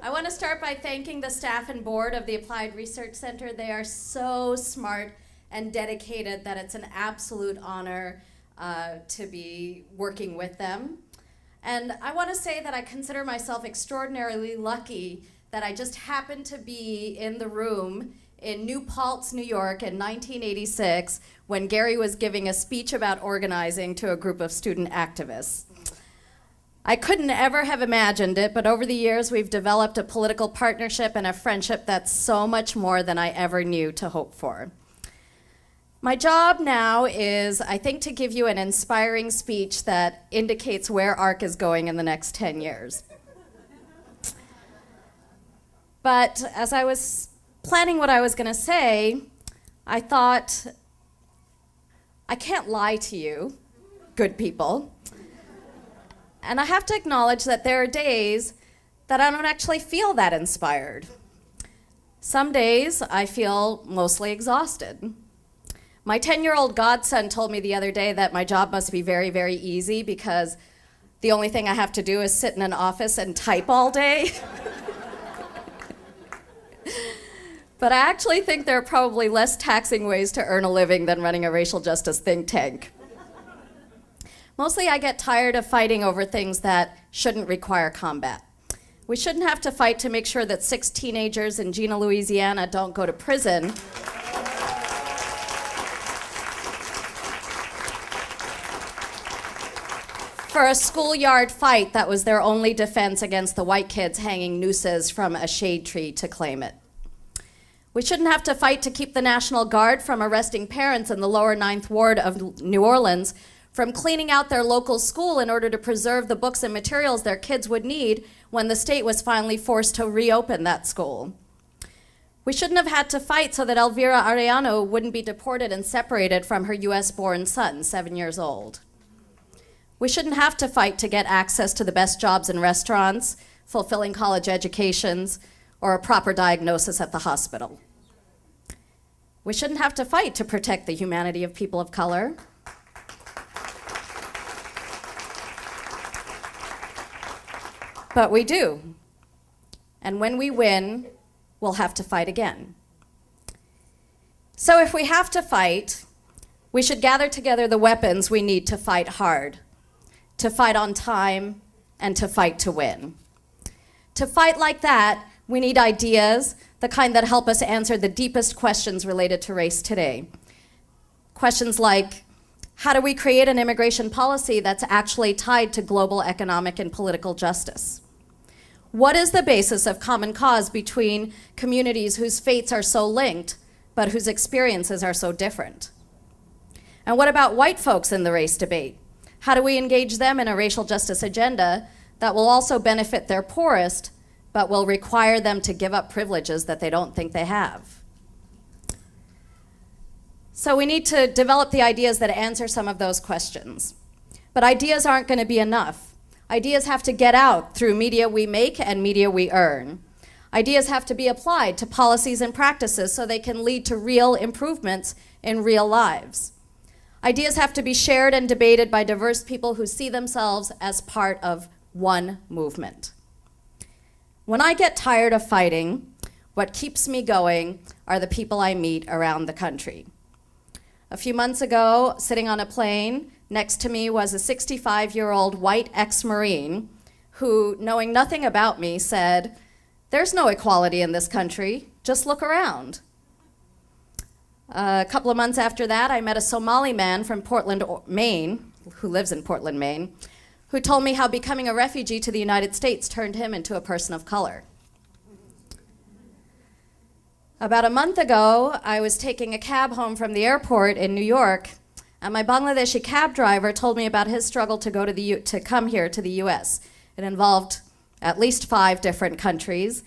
I want to start by thanking the staff and board of the Applied Research Center. They are so smart and dedicated that it's an absolute honor to be working with them. And I want to say that I consider myself extraordinarily lucky that I just happened to be in the room in New Paltz, New York in 1986 when Gary was giving a speech about organizing to a group of student activists. I couldn't ever have imagined it, but over the years we've developed a political partnership and a friendship that's so much more than I ever knew to hope for. My job now is, I think, to give you an inspiring speech that indicates where ARC is going in the next 10 years. But as I was planning what I was going to say, I thought, I can't lie to you, good people. And I have to acknowledge that there are days that I don't actually feel that inspired. Some days I feel mostly exhausted. My 10-year-old godson told me the other day that my job must be very, very easy because the only thing I have to do is sit in an office and type all day. But I actually think there are probably less taxing ways to earn a living than running a racial justice think tank. Mostly I get tired of fighting over things that shouldn't require combat. We shouldn't have to fight to make sure that 6 teenagers in Jena, Louisiana don't go to prison for a schoolyard fight that was their only defense against the white kids hanging nooses from a shade tree to claim it. We shouldn't have to fight to keep the National Guard from arresting parents in the lower 9th Ward of New Orleans from cleaning out their local school in order to preserve the books and materials their kids would need when the state was finally forced to reopen that school. We shouldn't have had to fight so that Elvira Arellano wouldn't be deported and separated from her US-born son, 7 years old. We shouldn't have to fight to get access to the best jobs in restaurants, fulfilling college educations, or a proper diagnosis at the hospital. We shouldn't have to fight to protect the humanity of people of color. But we do. And when we win, we'll have to fight again. So if we have to fight, we should gather together the weapons we need to fight hard, to fight on time, and to fight to win. To fight like that, we need ideas, the kind that help us answer the deepest questions related to race today. Questions like, how do we create an immigration policy that's actually tied to global economic and political justice? What is the basis of common cause between communities whose fates are so linked, but whose experiences are so different? And what about white folks in the race debate? How do we engage them in a racial justice agenda that will also benefit their poorest, but will require them to give up privileges that they don't think they have? So we need to develop the ideas that answer some of those questions. But ideas aren't going to be enough. Ideas have to get out through media we make and media we earn. Ideas have to be applied to policies and practices so they can lead to real improvements in real lives. Ideas have to be shared and debated by diverse people who see themselves as part of one movement. When I get tired of fighting, what keeps me going are the people I meet around the country. A few months ago, sitting on a plane, next to me was a 65-year-old white ex-Marine who, knowing nothing about me, said, "There's no equality in this country, just look around." A couple of months after that, I met a Somali man from Portland, Maine, who lives in Portland, Maine, who told me how becoming a refugee to the United States turned him into a person of color. About a month ago, I was taking a cab home from the airport in New York, and my Bangladeshi cab driver told me about his struggle to come here to the US. It involved at least 5 different countries,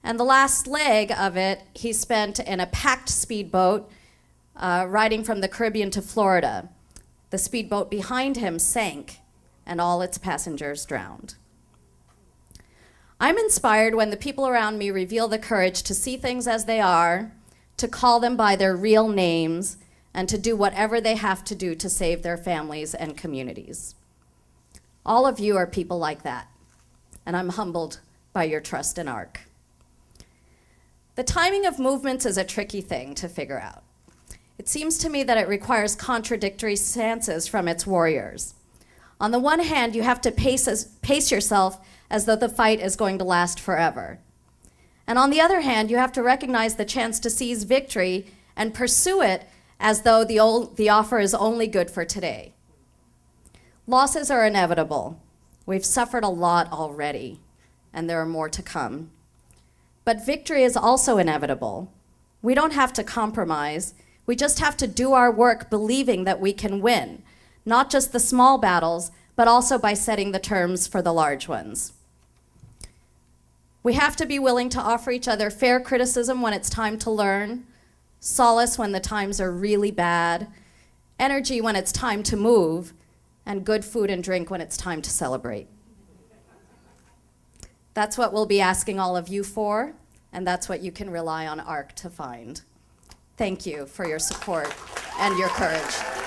and the last leg of it he spent in a packed speedboat riding from the Caribbean to Florida. The speedboat behind him sank, and all its passengers drowned. I'm inspired when the people around me reveal the courage to see things as they are, to call them by their real names, and to do whatever they have to do to save their families and communities. All of you are people like that, and I'm humbled by your trust in ARC. The timing of movements is a tricky thing to figure out. It seems to me that it requires contradictory stances from its warriors. On the one hand, you have to pace yourself as though the fight is going to last forever. And on the other hand, you have to recognize the chance to seize victory and pursue it as though the offer is only good for today. Losses are inevitable. We've suffered a lot already, and there are more to come. But victory is also inevitable. We don't have to compromise. We just have to do our work believing that we can win, not just the small battles, but also by setting the terms for the large ones. We have to be willing to offer each other fair criticism when it's time to learn, solace when the times are really bad, energy when it's time to move, and good food and drink when it's time to celebrate. That's what we'll be asking all of you for, and that's what you can rely on ARC to find. Thank you for your support and your courage.